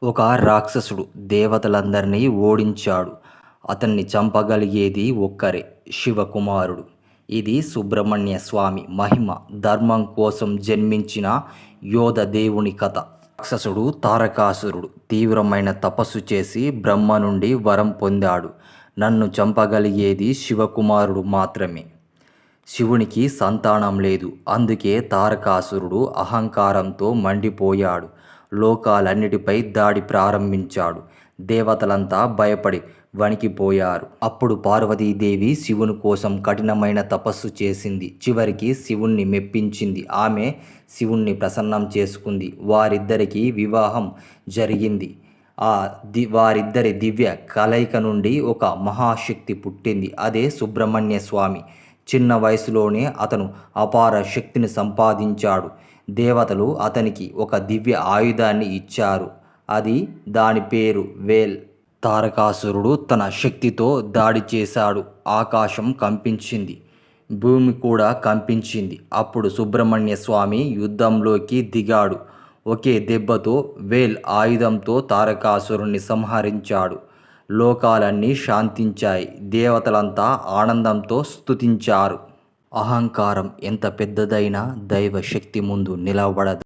ఒక రాక్షసుడు దేవతలందరినీ ఓడించాడు. అతన్ని చంపగలిగేది ఒక్కరే, శివకుమారుడు. ఇది సుబ్రహ్మణ్య స్వామి మహిమ, ధర్మం కోసం జన్మించిన యోధ దేవుని కథ. రాక్షసుడు తారకాసురుడు తీవ్రమైన తపస్సు చేసి బ్రహ్మ నుండి వరం పొందాడు. నన్ను చంపగలిగేది శివకుమారుడు మాత్రమే. శివునికి సంతానం లేదు. అందుకే తారకాసురుడు అహంకారంతో మండిపోయాడు. లోకాలన్నిటిపై దాడి ప్రారంభించాడు. దేవతలంతా భయపడి వణికిపోయారు. అప్పుడు పార్వతీదేవి శివుని కోసం కఠినమైన తపస్సు చేసింది. చివరికి శివుణ్ణి మెప్పించింది. ఆమె శివుణ్ణి ప్రసన్నం చేసుకుంది. వారిద్దరికీ వివాహం జరిగింది. వారిద్దరి దివ్య కలయిక నుండి ఒక మహాశక్తి పుట్టింది. అదే సుబ్రహ్మణ్య స్వామి. చిన్న వయసులోనే అతను అపార శక్తిని సంపాదించాడు. దేవతలు అతనికి ఒక దివ్య ఆయుధాన్ని ఇచ్చారు. దాని పేరు వేల్. తారకాసురుడు తన శక్తితో దాడి చేశాడు. ఆకాశం కంపించింది. భూమి కూడా కంపించింది. అప్పుడు సుబ్రహ్మణ్య స్వామి యుద్ధంలోకి దిగాడు. ఒకే దెబ్బతో వేల్ ఆయుధంతో తారకాసురుణ్ణి సంహరించాడు. లోకాలన్నీ శాంతించాయి. దేవతలంతా ఆనందంతో స్తుతించారు. అహంకారం ఎంత పెద్దదైనా దైవ శక్తి ముందు నిలబడదు.